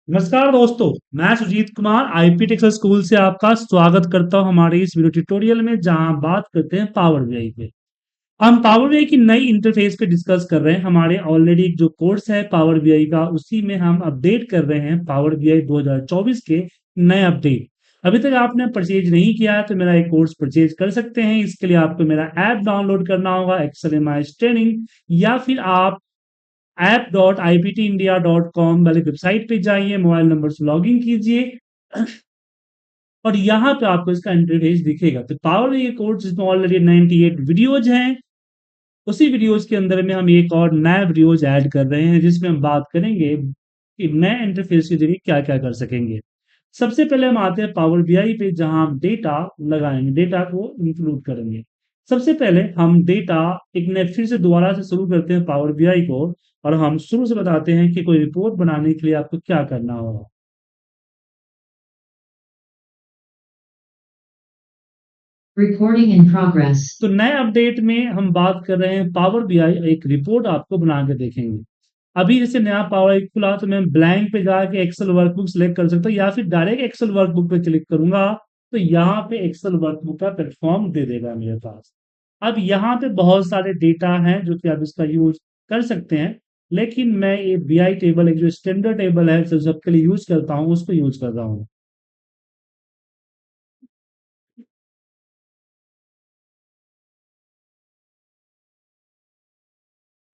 नमस्कार दोस्तों, मैं सुजीत कुमार आईपी टेक्सल स्कूल से आपका स्वागत करता हूं हमारे इस वीडियो ट्यूटोरियल में जहां बात करते हैं पावर बीआई पे। हम पावर बीआई की नई इंटरफेस पे डिस्कस कर रहे हैं। हमारे ऑलरेडी एक जो कोर्स है पावर बीआई का, उसी में हम अपडेट कर रहे हैं पावर बीआई 2024 के नए अपडेट। अभी तक आपने परचेज नहीं किया है तो मेरा एक कोर्स परचेज कर सकते हैं। इसके लिए आपको मेरा ऐप डाउनलोड करना होगा, एक्सेल एमआई ट्रेनिंग, या फिर आप app.iptindia.com वाली वेबसाइट पे जाइए, मोबाइल नंबर से लॉगिन कीजिए और यहाँ पे आपको इसका इंटरफेस दिखेगा। तो पावर ये कोर्स जिसमें ऑलरेडी 98 वीडियोज हैं, उसी वीडियोज के अंदर में हम एक और नया वीडियोज ऐड कर रहे हैं जिसमें हम बात करेंगे कि नए इंटरफेस के जरिए क्या क्या कर सकेंगे। सबसे पहले हम आते हैं पावर बीआई पे जहां हम डेटा लगाएंगे, डेटा को इंक्लूड करेंगे। सबसे पहले हम डेटा एक ने फिर से दोबारा से शुरू करते हैं पावर बीआई को, और हम शुरू से बताते हैं कि कोई रिपोर्ट बनाने के लिए आपको क्या करना होगा। Recording in progress. तो नए अपडेट में हम बात कर रहे हैं पावर बीआई एक रिपोर्ट आपको बना के देखेंगे। अभी जैसे नया पावर आई खुला तो मैं ब्लैंक पे जाके एक्सेल वर्कबुक सेलेक्ट कर सकता हूँ या फिर डायरेक्ट एक्सेल वर्कबुक पे क्लिक करूंगा तो यहाँ पे एक्सेल वर्कबुक का प्लेटफॉर्म दे देगा मेरे पास। अब यहाँ पे बहुत सारे डेटा हैं जो कि आप इसका यूज कर सकते हैं, लेकिन मैं ये बीआई टेबल एक जो स्टैंडर्ड टेबल है जो सबके लिए यूज करता हूँ उसको यूज कर रहा हूँ।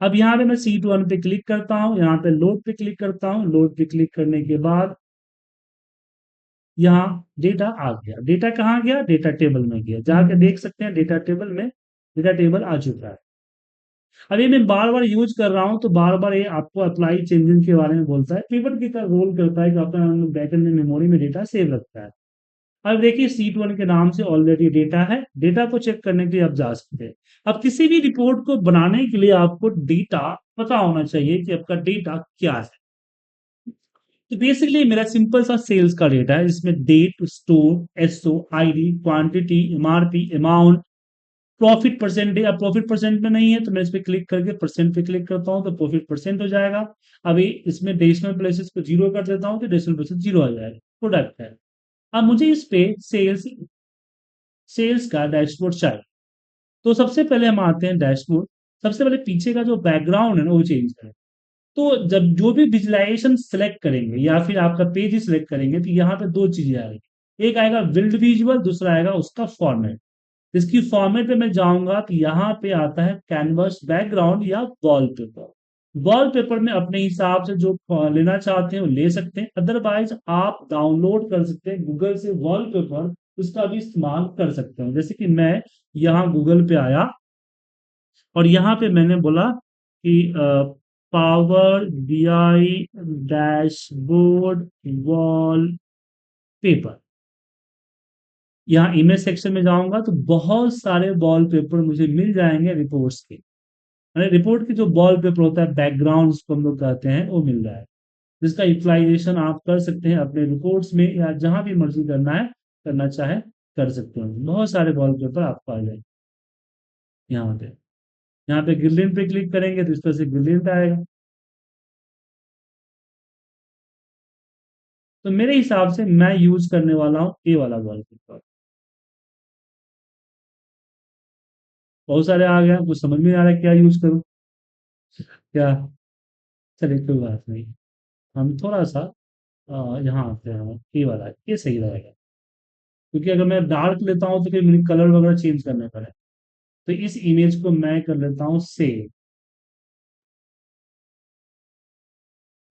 अब यहाँ पे मैं सीट वन पे क्लिक करता हूँ, यहाँ पे लोड पे क्लिक करता हूँ। लोड पे क्लिक करने के बाद यहाँ डेटा आ गया। डेटा कहाँ गया? डेटा टेबल में गया। जाके देख सकते हैं डेटा टेबल में डेटा टेबल आ चुका है। अब ये मैं बार बार यूज कर रहा हूँ तो बार बार ये आपको अप्लाई चेंजिंग के बारे में बोलता है, पिवट की तरह रोल करता है कि अपना बैकएंड में मेमोरी में डेटा सेव रखता है। अब देखिए सीट वन के नाम से ऑलरेडी डेटा है। डेटा को चेक करने के लिए आप जा सकते हैं। अब किसी भी रिपोर्ट को बनाने के लिए आपको डेटा पता होना चाहिए कि आपका डेटा क्या है। तो बेसिकली मेरा सिंपल सा सेल्स का डेटा है जिसमें date, store, SO, ID, quantity, MRP, amount, profit percent. अब प्रॉफिट परसेंट में नहीं है तो मैं इस पे क्लिक करके परसेंट पे क्लिक करता हूं तो प्रॉफिट परसेंट हो जाएगा। अभी इसमें डेसिमल प्लेसेस को जीरो कर देता हूं तो डेसिमल प्लेसेस जीरो आ जाएगा। प्रोडक्ट है। अब मुझे इस पे सेल्स सेल्स का डैशबोर्ड चाहिए। तो सबसे पहले हम आते हैं डैशबोर्ड। सबसे पहले पीछे का जो बैकग्राउंड है ना वो चेंज करें। तो जब जो भी विजुअलाइजेशन सेलेक्ट करेंगे या फिर आपका पेज ही सेलेक्ट करेंगे तो यहाँ पे दो चीजें आएगी। एक आएगा बिल्ड विजुअल, दूसरा आएगा उसका फॉर्मेट। इसकी फॉर्मेट पे मैं जाऊंगा तो यहाँ पे आता है कैनवस बैकग्राउंड या वॉलपेपर। वॉलपेपर में अपने हिसाब से जो लेना चाहते हैं वो ले सकते हैं, अदरवाइज आप डाउनलोड कर सकते हैं गूगल से वॉलपेपर, उसका भी इस्तेमाल कर सकते हैं। जैसे कि मैं यहाँ गूगल पे आया और यहाँ पे मैंने बोला कि power BI dashboard wall paper. यहाँ इमेज सेक्शन में जाऊंगा तो बहुत सारे वॉलपेपर मुझे मिल जाएंगे रिपोर्ट्स के। अरे रिपोर्ट की जो वॉलपेपर होता है, बैकग्राउंड उसको हम लोग कहते हैं, वो मिल रहा है, जिसका यूटिलाइजेशन आप कर सकते हैं अपने रिपोर्ट्स में या जहां भी मर्जी करना है, करना चाहे कर सकते हैं। बहुत सारे वॉलपेपर आपको आ जाएंगे यहाँ पे। यहाँ पे ग्रेडियंट पे क्लिक करेंगे तो इस तरह से ग्रेडियंट आएगा। तो मेरे हिसाब से मैं यूज करने वाला हूँ ए वाला वॉलपेपर। बहुत सारे आ गया, कुछ समझ में नहीं आ रहा है क्या यूज करूँ क्या। चलिए कोई बात नहीं, हम थोड़ा सा यहाँ आते हैं। ए वाला ये सही रहेगा, क्योंकि अगर मैं डार्क लेता हूँ तो फिर मुझे कलर वगैरह चेंज करने पड़े। तो इस इमेज को मैं कर लेता हूँ सेव।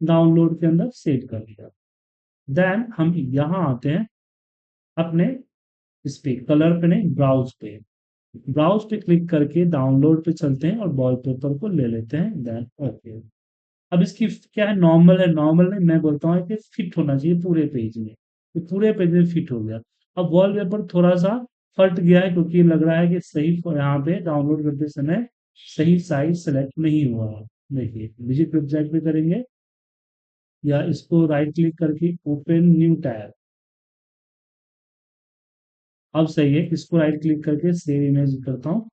डाउनलोड के अंदर सेव कर दिया। देन हम यहाँ आते हैं अपने इस पे कलर पे नहीं, ब्राउज पे। ब्राउज पे क्लिक करके डाउनलोड पे चलते हैं और वॉलपेपर को ले लेते हैं। Then okay. अब इसकी क्या है, नॉर्मल है। नॉर्मल में मैं बोलता हूँ कि फिट होना चाहिए पूरे पेज में, तो पूरे पेज में फिट हो गया। अब वॉलपेपर थोड़ा सा फट गया है क्योंकि लग रहा है कि सही यहाँ पे डाउनलोड करते समय सही साइज सेलेक्ट नहीं हुआ है। देखिए विजिट वेबसाइट पे करेंगे या इसको राइट क्लिक करके ओपन न्यू टैब। अब सही है, इसको राइट क्लिक करके सेव इमेज करता हूँ।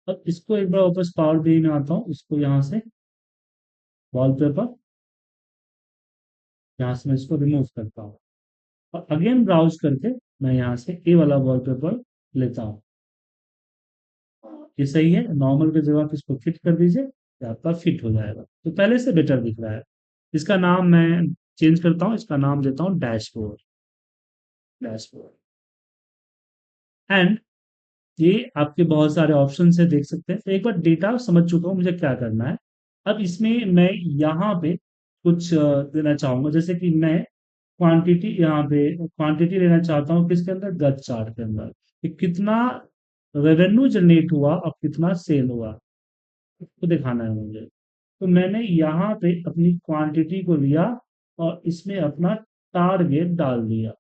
अब इसको एक बार वापस पावर BI में आता हूँ, इसको यहाँ से वॉलपेपर, यहाँ से मैं इसको रिमूव करता हूँ और अगेन ब्राउज करके मैं यहाँ से ए वाला वॉलपेपर लेता हूँ। ये सही है, नॉर्मल की जगह आप इसको फिट कर दीजिए, ये आपका फिट हो जाएगा, तो पहले से बेटर दिख रहा है। इसका नाम मैं चेंज करता हूँ, इसका नाम देता हूँ डैशबोर्ड, डैशबोर्ड। एंड ये आपके बहुत सारे ऑप्शन है, देख सकते हैं। तो एक बार डेटा समझ चुका हूँ मुझे क्या करना है। अब इसमें मैं यहाँ पे कुछ देना चाहूंगा, जैसे कि मैं क्वांटिटी, यहाँ पे क्वांटिटी लेना चाहता हूँ किसके अंदर, गत चार्ट के अंदर, कि कितना रेवेन्यू जनरेट हुआ और कितना सेल हुआ, तो दिखाना है मुझे। तो मैंने यहाँ पे अपनी क्वांटिटी को लिया और इसमें अपना टारगेट डाल दिया।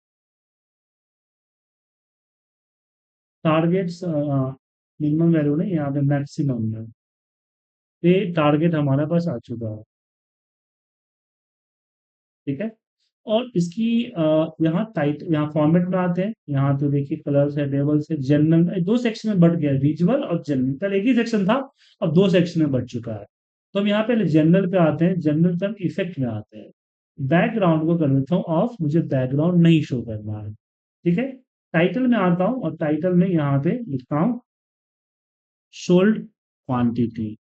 टारगेट मिनिमम वैल्यू नहीं, यहाँ पे मैक्सिमम है। ये टारगेट हमारे पास आ चुका है, ठीक है। और इसकी यहाँ टाइट, यहाँ फॉर्मेट में आते हैं, यहाँ तो देखिए कलर्स है, टेबल्स है, जनरल, दो सेक्शन में बढ़ गया, विजुअल और जनरल। कल एक ही सेक्शन था, अब दो सेक्शन में बढ़ चुका है। तो हम यहाँ पे जनरल पे आते हैं, जनरल पे हम इफेक्ट में आते हैं। बैकग्राउंड को कर देता हूँ ऑफ, मुझे बैकग्राउंड नहीं शो करना है, ठीक है। टाइटल में आता हूँ और टाइटल में यहाँ पे लिखता हूँ सोल्ड क्वांटिटी।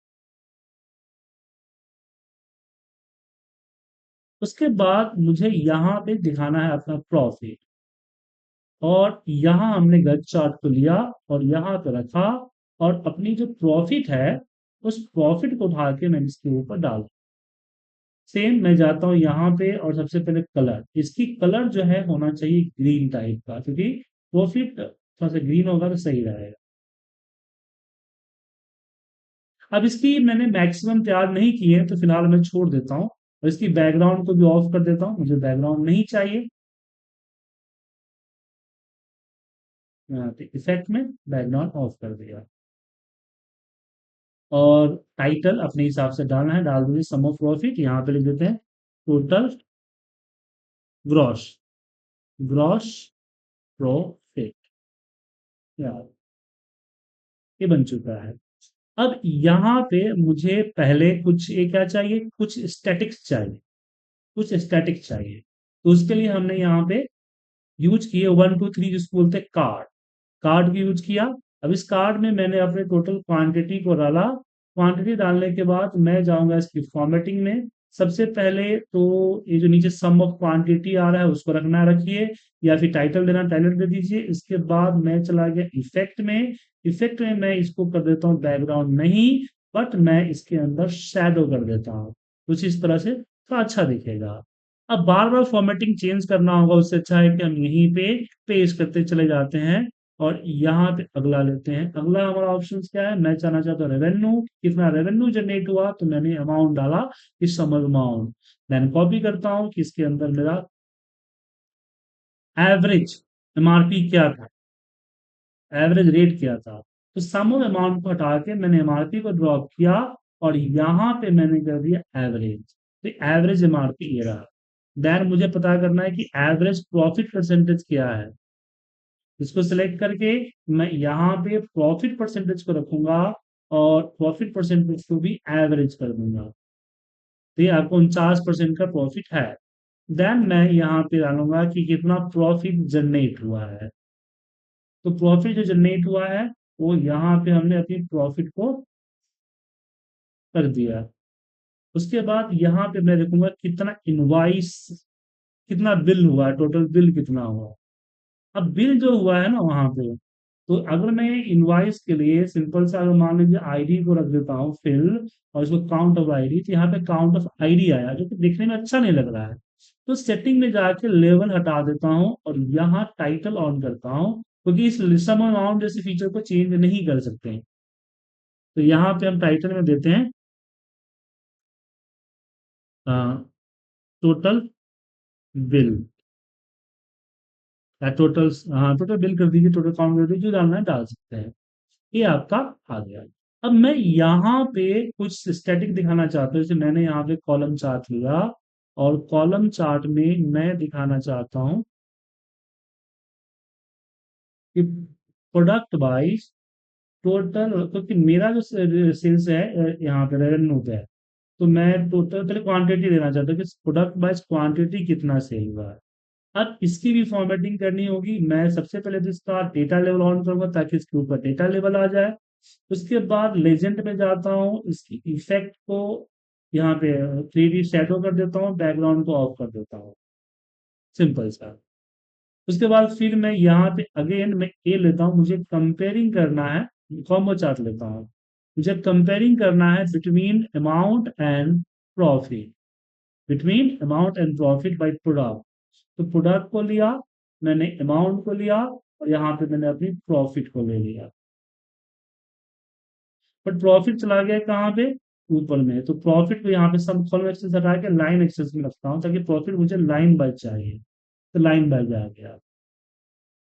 उसके बाद मुझे यहाँ पे दिखाना है अपना प्रॉफिट, और यहाँ हमने गत चार्ट को लिया और यहाँ पे रखा, और अपनी जो प्रॉफिट है उस प्रॉफिट को उठा के मैंने इसके ऊपर डाल। सेम मैं जाता हूँ यहाँ पे और सबसे पहले कलर, इसकी कलर जो है होना चाहिए ग्रीन टाइप का, क्योंकि प्रॉफिट थोड़ा सा ग्रीन होगा तो सही रहेगा। अब इसकी मैंने मैक्सिमम तैयार नहीं की है, तो फिलहाल मैं छोड़ देता हूँ, और इसकी बैकग्राउंड को भी ऑफ कर देता हूँ, मुझे बैकग्राउंड नहीं चाहिए। इफेक्ट में बैकग्राउंड ऑफ कर दिया, और टाइटल अपने हिसाब से डालना है, डाल दीजिए सम ऑफ प्रॉफिट, यहाँ पे लिख देते हैं टोटल ग्रॉस, ग्रॉस प्रॉफिट, यार ये बन चुका है। अब यहाँ पे मुझे पहले कुछ ये क्या चाहिए, कुछ स्टैटिक्स चाहिए, कुछ स्टैटिक चाहिए। तो उसके लिए हमने यहाँ पे यूज किए 1 2 3, जिसको बोलते हैं कार्ड, कार्ड की यूज किया। अब इस कार्ड में मैंने अपने टोटल क्वांटिटी को डाला, क्वांटिटी डालने के बाद मैं जाऊंगा इसकी फॉर्मेटिंग में। सबसे पहले तो ये जो नीचे सम ऑफ क्वांटिटी आ रहा है उसको रखना रखिए, या फिर टाइटल देना टाइटल दे दीजिए। इसके बाद मैं चला गया इफेक्ट में, इफेक्ट में मैं इसको कर देता हूँ बैकग्राउंड नहीं, बट मैं इसके अंदर शेडो कर देता हूँ, कुछ इस तरह से, तो अच्छा दिखेगा। अब बार बार फॉर्मेटिंग चेंज करना होगा, उससे अच्छा है कि हम यहीं पे पेस्ट करते चले जाते हैं, और यहाँ पे अगला लेते हैं। अगला हमारा ऑप्शन क्या है, मैं चाहना चाहता हूँ रेवेन्यू, कितना रेवेन्यू जनरेट हुआ, तो मैंने अमाउंट डाला, इस सम अमाउंट। देन कॉपी करता हूँ कि इसके अंदर मेरा एवरेज एमआरपी क्या था, एवरेज रेट क्या था। तो सम ऑफ अमाउंट को हटा के मैंने एमआरपी को ड्रॉप किया, और यहाँ पे मैंने कर दिया एवरेज, तो एवरेज एमआरपी ये रहा। देन मुझे पता करना है कि एवरेज प्रॉफिट परसेंटेज क्या है, इसको सिलेक्ट करके मैं यहाँ पे प्रॉफिट परसेंटेज को रखूंगा, और प्रॉफिट परसेंटेज को भी एवरेज कर दूंगा, तो ये आपको 49% का प्रॉफिट है। देन मैं यहाँ पे डालूंगा कि कितना प्रॉफिट जनरेट हुआ है। तो प्रॉफिट जो जनरेट हुआ है वो यहाँ पे हमने अपनी प्रॉफिट को कर दिया। उसके बाद यहाँ पे मैं लिखूंगा कितना इनवाइस, कितना बिल हुआ है, टोटल बिल कितना हुआ। अब बिल जो हुआ है ना वहां पे, तो अगर मैं इनवाइस के लिए सिंपल सा अगर मान लीजिए आईडी को रख देता हूँ फिल, और इसको काउंट ऑफ आईडी, तो यहाँ पे काउंट ऑफ आईडी आया, जो कि देखने में अच्छा नहीं लग रहा है। तो सेटिंग में जाके लेवल हटा देता हूँ और यहाँ टाइटल ऑन करता हूँ, क्योंकि इस सम अमाउंट जैसे फीचर को चेंज नहीं कर सकते हैं। तो यहाँ पे हम टाइटल में देते हैं टोटल बिल, या टोटल, हाँ टोटल बिल कर दीजिए, टोटल काउंट कर दीजिए, जो डालना है डाल सकते हैं। ये आपका आ गया। अब मैं यहाँ पे कुछ स्टैटिक दिखाना चाहता हूँ, जैसे मैंने यहाँ पे कॉलम चार्ट लिया, और कॉलम चार्ट में मैं दिखाना चाहता हूँ कि प्रोडक्ट वाइज टोटल, क्योंकि मेरा जो सेल्स है यहाँ पे रेवेन्यू पे है, तो मैं टोटल पहले क्वांटिटी देना चाहता हूँ कि प्रोडक्ट वाइज क्वांटिटी कितना सेल हुआ है। अब इसकी भी फॉर्मेटिंग करनी होगी। मैं सबसे पहले तो इसका डेटा लेवल ऑन करूंगा ताकि इसके ऊपर डेटा लेवल आ जाए। उसके बाद लेजेंड में जाता हूँ, इसकी इफेक्ट को यहाँ पे 3D शैडो कर देता हूँ, बैकग्राउंड को ऑफ कर देता हूँ, सिंपल सा। उसके बाद फिर मैं यहाँ पे अगेन मैं ए लेता हूँ, मुझे कंपेयरिंग करना है, कॉम्बो चार्ट लेता हूँ। मुझे कंपेयरिंग करना है between amount and profit, between amount and profit by product. तो प्रोडक्ट को लिया मैंने, अमाउंट को लिया, और यहाँ पे मैंने अपनी प्रॉफिट को ले लिया। बट प्रॉफिट चला गया कहाँ पे, ऊपर में। तो प्रॉफिट को यहाँ पे सब कॉलम एक्सेस हटा के लाइन एक्सेस में रखता हूँ, ताकि प्रॉफिट मुझे लाइन बाय चाहिए, तो लाइन बाय आ गया।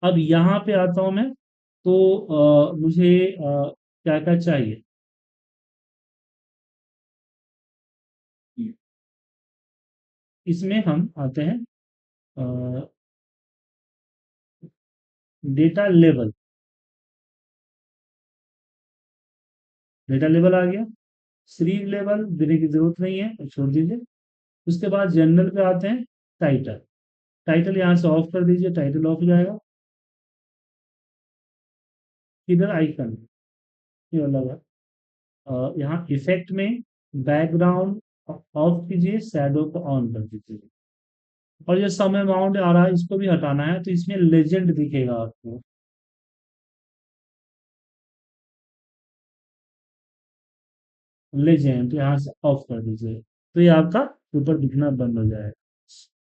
अब यहाँ पे आता हूँ मैं, तो मुझे क्या क्या चाहिए। इसमें हम आते हैं डेटा लेवल। डेटा लेवल आ गया, सीरीज लेवल देने की जरूरत नहीं है, तो छोड़ दीजिए। उसके बाद जनरल पे आते हैं, टाइटल। टाइटल यहाँ से ऑफ कर दीजिए, टाइटल ऑफ हो जाएगा। इधर आइकन ये वाला है। यहाँ इफेक्ट में बैकग्राउंड ऑफ कीजिए, शैडो को ऑन कर दीजिए। और ये सम अमाउंट आ रहा है, इसको भी हटाना है, तो इसमें लेजेंड दिखेगा आपको। लेजेंड यहाँ से ऑफ कर दीजिए, तो ये आपका ऊपर दिखना बंद हो जाएगा।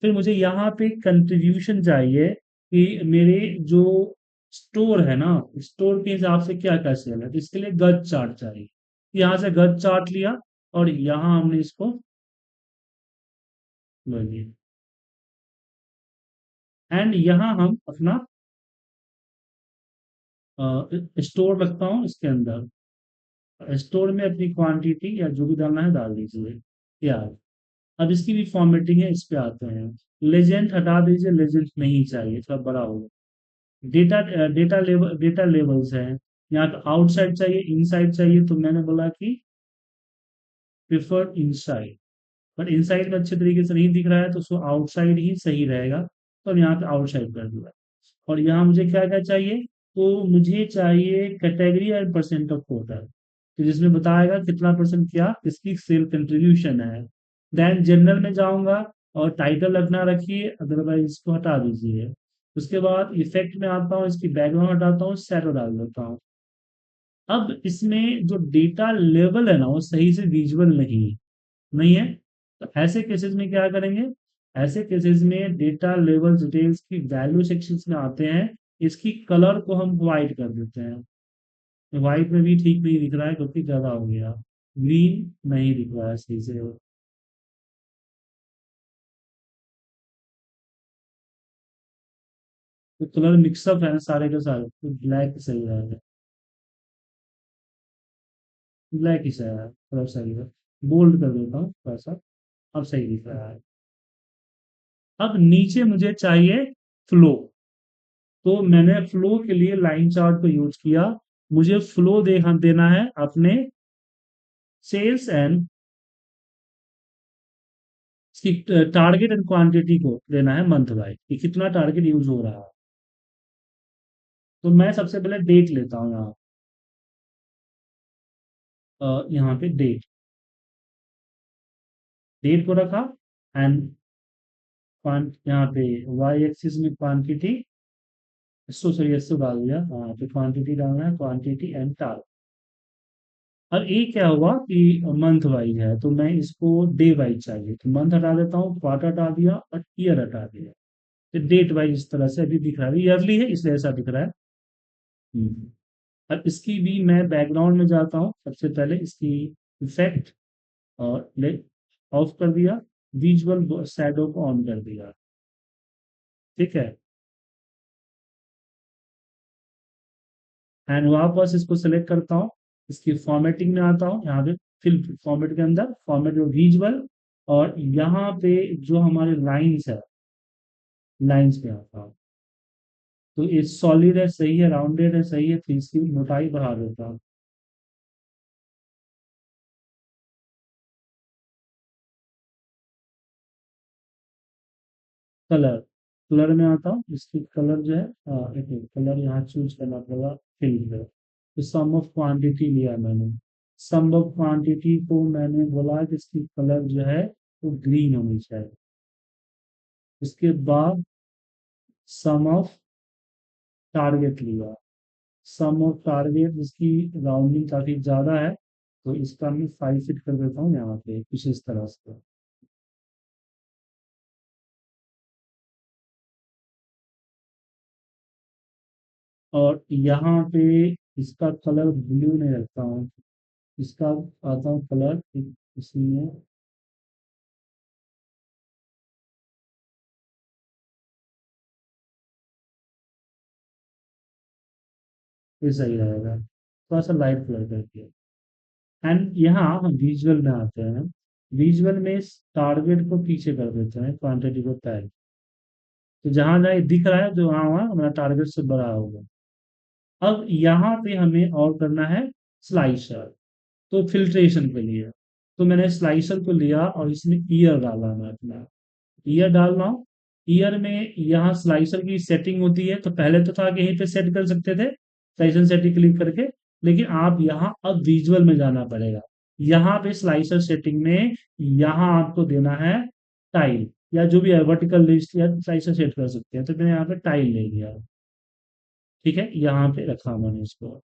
फिर मुझे यहाँ पे कंट्रीब्यूशन चाहिए कि मेरे जो स्टोर है ना, स्टोर के हिसाब से क्या क्या सेल है, तो इसके लिए गज चार्ट चाहिए। यहाँ से गज चार्ट लिया, और यहाँ हमने इसको ले लिया, एंड यहाँ हम अपना स्टोर रखता हूँ इसके अंदर। स्टोर में अपनी क्वांटिटी या जो भी डालना है डाल दीजिए यार। अब इसकी भी फॉर्मेटिंग है, इस पे आते हैं। लेजेंड हटा दीजिए, लेजेंड नहीं चाहिए, थोड़ा बड़ा होगा। डेटा डेटा लेवल्स हैं। यहाँ पे आउटसाइड चाहिए, इनसाइड चाहिए, तो मैंने बोला कि प्रिफर इनसाइड। पर इनसाइड में अच्छे तरीके से नहीं दिख रहा है, तो उसको आउटसाइड ही सही रहेगा, तो हम यहाँ पे आउटसाइड कर दिया। और यहाँ मुझे क्या क्या चाहिए, तो मुझे चाहिए category and percent of total, तो जिसमें बताएगा कितना परसेंट क्या इसकी सेल कंट्रीब्यूशन है। देन जनरल में जाऊंगा, और टाइटल रखना रखिए, अदरवाइज इसको हटा दीजिए। उसके बाद इफेक्ट में आता हूँ, इसकी बैकग्राउंड हटाता हूँ, शैडो डाल देता हूँ। अब इसमें जो डेटा लेवल है ना, वो सही से विजुअल नहीं है। तो ऐसे केसेस में क्या करेंगे, ऐसे केसेस में डेटा लेवल डिटेल्स की वैल्यू सेक्शंस में आते हैं, इसकी कलर को हम व्हाइट कर देते हैं। व्हाइट में भी ठीक नहीं दिख रहा है, क्योंकि ज्यादा हो गया, ग्रीन नहीं दिख रहा है सही से। तो कलर मिक्सअप है सारे के सारे, तो ब्लैक सही रहेगा। ब्लैक ही सही है, कलर सही है। बोल्ड कर देता हूँ थोड़ा सा, अब सही दिख रहा है। अब नीचे मुझे चाहिए फ्लो, तो मैंने फ्लो के लिए लाइन चार्ट को यूज किया। मुझे फ्लो देना है अपने sales and target and quantity को देना है मंथ वाइज, कि कितना टारगेट यूज हो रहा है। तो मैं सबसे पहले डेट लेता हूँ यहाँ, यहाँ पे डेट, डेट को रखा, एंड यहाँ पे वाई एक्सिस में क्वांटिटी, इसको सही इसको डाल दिया, हाँ तो क्वांटिटी डालना है, क्वांटिटी एंड टारगेट। अब ये क्या हुआ कि मंथ वाइज है, तो मैं इसको डे वाइज चाहिए, तो मंथ हटा देता हूँ, क्वार्टर हटा दिया, और ईयर हटा दिया। तो डेट वाइज इस तरह से अभी दिख रहा है, ईयरली है इसलिए ऐसा दिख रहा है। हम्म। अब इसकी भी मैं बैकग्राउंड में जाता हूँ, सबसे पहले इसकी इफेक्ट और ले ऑफ कर दिया, विजुअल शैडो को ऑन कर दिया, ठीक है। एंड वापस इसको सेलेक्ट करता हूँ, इसकी फॉर्मेटिंग में आता हूँ, यहाँ पे फिल फॉर्मेट के अंदर फॉर्मेट में विजुअल, और यहाँ पे जो हमारे लाइंस है, लाइंस पे आता हूँ। तो ये सॉलिड है, सही है, राउंडेड है, सही है, तो इसकी मोटाई बढ़ा देता हूँ। कलर, कलर में आता हूँ, इसकी कलर जो है, एक कलर यहाँ चूज करना पड़ेगा, फिल है। तो सम ऑफ क्वांटिटी लिया मैंने, सम ऑफ क्वांटिटी को मैंने बोला कि इसकी कलर जो है वो ग्रीन होनी चाहिए। उसके बाद सम ऑफ टारगेट लिया, सम ऑफ टारगेट इसकी राउंडिंग काफी ज्यादा है, तो इसका मैं 5 फिट कर देता हूँ यहाँ पे कुछ इस तरह से। और यहाँ पे इसका कलर ब्लू नहीं रखता हूँ, इसका आता हूँ कलर इसमें, ये सही रहेगा, थोड़ा सा लाइट कलर करके। एंड यहाँ हम विजुअल में आते हैं, विजुअल में इस टारगेट को पीछे कर देते हैं, क्वांटिटी को पहले। तो जहां जहाँ ये दिख रहा है, जो वहां वहां हमारा टारगेट से बड़ा होगा। अब यहाँ पे हमें और करना है स्लाइसर, तो फिल्ट्रेशन के लिए, तो मैंने स्लाइसर को लिया और इसमें ईयर डाला मैं अपना, ईयर डाल रहा हूँ। ईयर में यहाँ स्लाइसर की सेटिंग होती है, तो पहले तो था कि यहीं पे सेट कर सकते थे स्लाइसर सेटिंग क्लिक करके, लेकिन आप यहाँ अब विजुअल में जाना पड़ेगा। यहाँ पे स्लाइसर सेटिंग में यहाँ आपको देना है टाइल, या जो भी है वर्टिकल लिस्ट या स्लाइसर सेट कर सकते हैं, तो मैंने यहाँ पे टाइल ले लिया। ठीक है, यहाँ पे रखा मैंने इसको।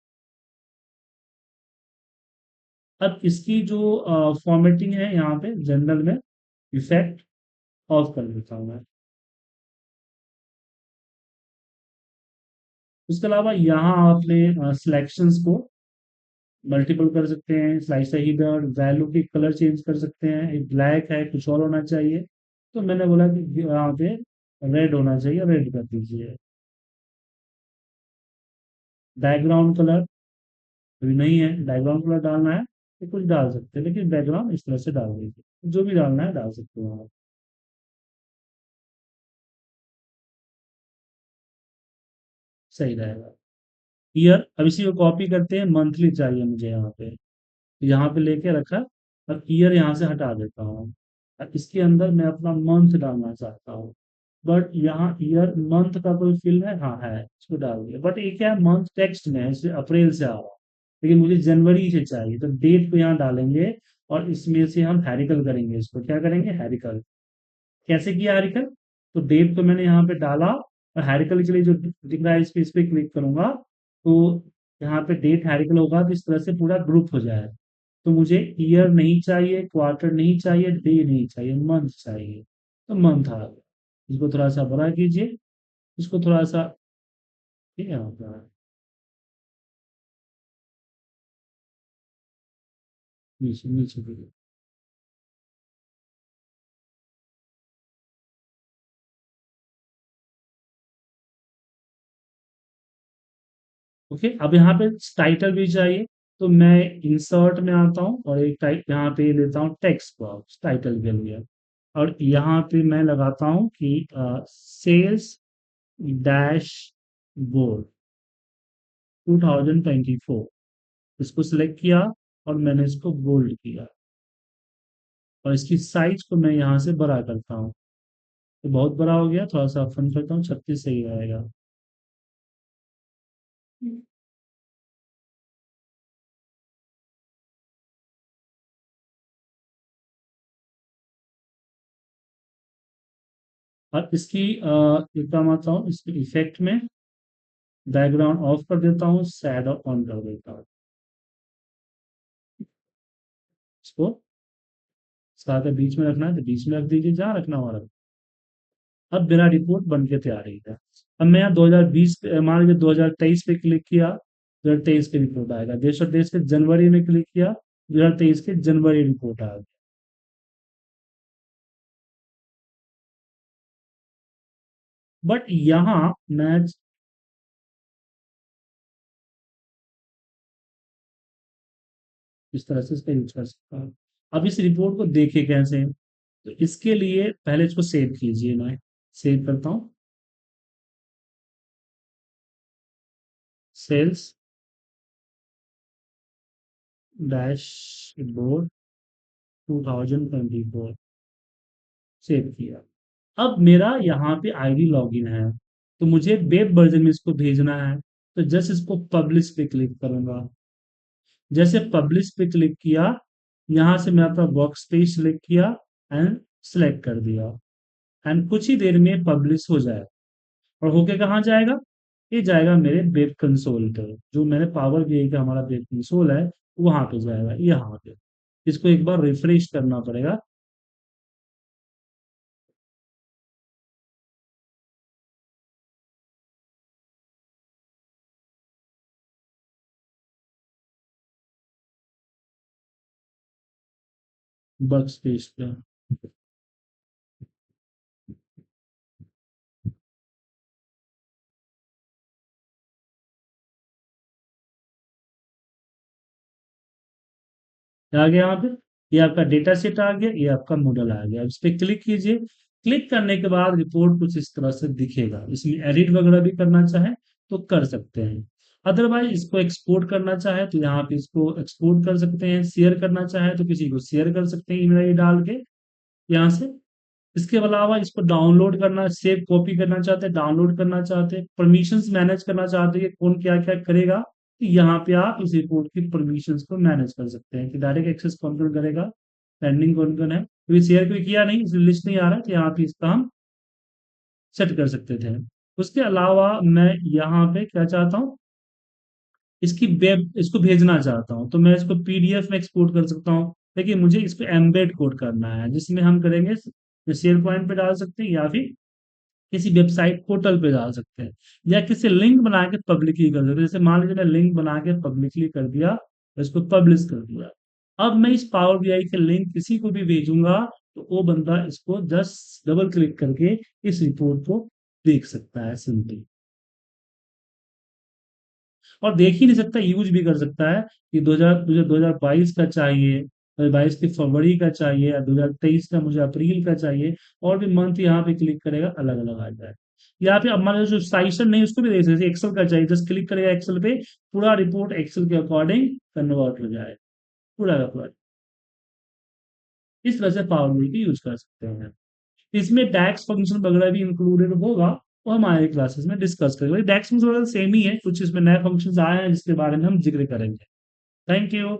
अब इसकी जो फॉर्मेटिंग है यहाँ पे जनरल में, इफेक्ट ऑफ कर देता हूँ मैं। उसके अलावा यहाँ आपने सिलेक्शंस को मल्टीपल कर सकते हैं, स्लाइसर हीटर वैल्यू की कलर चेंज कर सकते हैं, एक ब्लैक है, कुछ और होना चाहिए, तो मैंने बोला कि यहाँ पे रेड होना चाहिए, रेड कर दीजिए। बैकग्राउंड कलर अभी नहीं है, बैकग्राउंड कलर डालना है तो कुछ डाल सकते हैं, लेकिन बैकग्राउंड इस तरह से डाल दीजिए, जो भी डालना है डाल सकते हो आप। सही रहेगा। ईयर, अब इसी को कॉपी करते हैं, मंथली चाहिए मुझे यहाँ पे, यहाँ पे लेके रखा, अब ईयर यहाँ से हटा देता हूँ। अब इसके अंदर मैं अपना मंथ डालना चाहता हूँ, बट यहाँ ईयर मंथ का कोई फील्ड है, हाँ है, इसको डाल दिया, बट ये क्या है, मंथ टेक्स्ट में है, इसलिए अप्रैल से आ रहा है, लेकिन मुझे जनवरी से चाहिए, तो डेट को यहाँ डालेंगे, और इसमें से हम हैरिकल करेंगे, इसको क्या करेंगे, हैरिकल। कैसे किया हैरिकल, तो डेट को मैंने यहाँ पे डाला, और हैरिकल के लिए जो दिख रहा है इस पे क्लिक करूंगा, तो यहाँ पे डेट हैरिकल होगा, तो इस तरह से पूरा ग्रुप हो जाए। तो मुझे ईयर नहीं चाहिए, क्वार्टर नहीं चाहिए, डे नहीं चाहिए, मंथ चाहिए, तो मंथ आ गया। इसको थोड़ा सा बड़ा कीजिए, इसको थोड़ा सा, ठीक है होता है, नीचे नीचे कीजिए। ओके, अब यहाँ पे टाइटल भी चाहिए, तो मैं इंसर्ट में आता हूँ और एक टाइप यहाँ पे देता हूँ टेक्स्ट बॉक्स टाइटल के लिए, और यहाँ पे मैं लगाता हूँ कि सेल्स डैश बोर्ड 2024, इसको सिलेक्ट किया और मैंने इसको बोल्ड किया, और इसकी साइज को मैं यहाँ से बड़ा करता हूँ, तो बहुत बड़ा हो गया, थोड़ा सा फन करता हूँ, 36 सही रहेगा। और इसकी एक काम आता हूँ, इसके इफेक्ट में बैकग्राउंड ऑफ कर देता हूँ, शैडो ऑन कर देता हूँ, इसको साथ बीच में रखना है तो बीच में रख दीजिए, जहाँ रखना हो रख। अब मेरा रिपोर्ट बन के तैयार है। अब मैं यहाँ 2020 पे, मान लीजिए 2023 पे क्लिक किया, 2023 के रिपोर्ट आएगा, देश और देश के जनवरी में क्लिक किया, 2023 के जनवरी रिपोर्ट आ गया। बट यहाँ मैं इस तरह से इसका यूज कर सकता हूँ। अब इस रिपोर्ट को देखे कैसे, तो इसके लिए पहले इसको सेव कीजिए, मैं सेव करता हूँ। सेल्स डैशबोर्ड 2024 सेव किया। अब मेरा यहाँ पे आईडी लॉगिन है, तो मुझे वेब वर्जन में इसको भेजना है, तो जस्ट इसको पब्लिश पे क्लिक करूंगा। जैसे पब्लिश पे क्लिक किया, यहाँ से मैं अपना वर्क स्पेस सिलेक्ट किया एंड सेलेक्ट कर दिया, एंड कुछ ही देर में पब्लिश हो जाए। और होके कहाँ जाएगा? ये जाएगा मेरे वेब कंसोल पे, जो मैंने पावर बीआई का हमारा वेब कंसोल है वहां पे जाएगा, यहाँ पे। इसको एक बार रिफ्रेश करना पड़ेगा। वर्क स्पेस पे आ गया यहाँ पे, ये आपका डेटा सेट आ गया, ये आपका मॉडल आ गया। इस पे क्लिक कीजिए। क्लिक करने के बाद रिपोर्ट कुछ इस तरह से दिखेगा। इसमें एडिट वगैरह भी करना चाहे तो कर सकते हैं। अदरवाइज इसको एक्सपोर्ट करना चाहे तो यहाँ पे इसको एक्सपोर्ट कर सकते हैं। शेयर करना चाहे तो किसी को शेयर कर सकते हैं ईमेल आई डाल के यहाँ से। इसके अलावा इसको डाउनलोड करना, सेव कॉपी करना चाहते हैं, डाउनलोड करना चाहते हैं, परमिशंस मैनेज करना चाहते हैं कि कौन क्या क्या करेगा, तो यहाँ पे आप इस रिपोर्ट की परमिशंस को मैनेज कर सकते हैं कि डायरेक्ट एक्सेस कौन कौन करेगा, पेंडिंग कौन कौन है। क्योंकि शेयर कोई किया नहीं, इसलिए लिस्ट नहीं आ रहा, तो यहाँ पे इसका हम सेट कर सकते थे। उसके अलावा मैं यहाँ पे क्या चाहता हूँ, इसकी वेब इसको भेजना चाहता हूँ, तो मैं इसको पीडीएफ में एक्सपोर्ट कर सकता हूँ। लेकिन मुझे इसको एम्बेड कोड करना है, जिसमें हम करेंगे शेयर पॉइंट पे डाल सकते हैं, या फिर किसी वेबसाइट पोर्टल पे डाल सकते हैं, या किसी लिंक बना के पब्लिकली कर सकते हैं। जैसे मान लीजिए मैं लिंक बना के पब्लिकली कर दिया, इसको पब्लिश कर दिया। अब मैं इस पावर बीआई के लिंक किसी को भी भेजूंगा, तो वो बंदा इसको जस्ट डबल क्लिक करके इस रिपोर्ट को देख सकता है सिंपली। और देख ही नहीं सकता, यूज भी कर सकता है कि 2000 मुझे 2022 का चाहिए, 2022 की फरवरी का चाहिए, या 2023 का मुझे अप्रैल का चाहिए। और भी मंथ यहाँ पे क्लिक करेगा, अलग अलग आ जाए। यहाँ पे अब मान लो जो साइशन नहीं उसको भी देख सकते, एक्सेल का चाहिए, जस्ट क्लिक करेगा एक्सेल पे, पूरा रिपोर्ट एक्सेल के अकॉर्डिंग कन्वर्ट हो जाए, पूरा का पूरा। इस तरह से पावर BI की यूज कर सकते हैं। इसमें डैक्स फंक्शन वगैरह भी इंक्लूडेड होगा, वो हमारे क्लासेस में डिस्कस करेंगे। डैक्स फंक्शन वगैरह सेम ही है, कुछ इसमें नए फंक्शंस आए हैं जिसके बारे में हम जिक्र करेंगे। Thank you.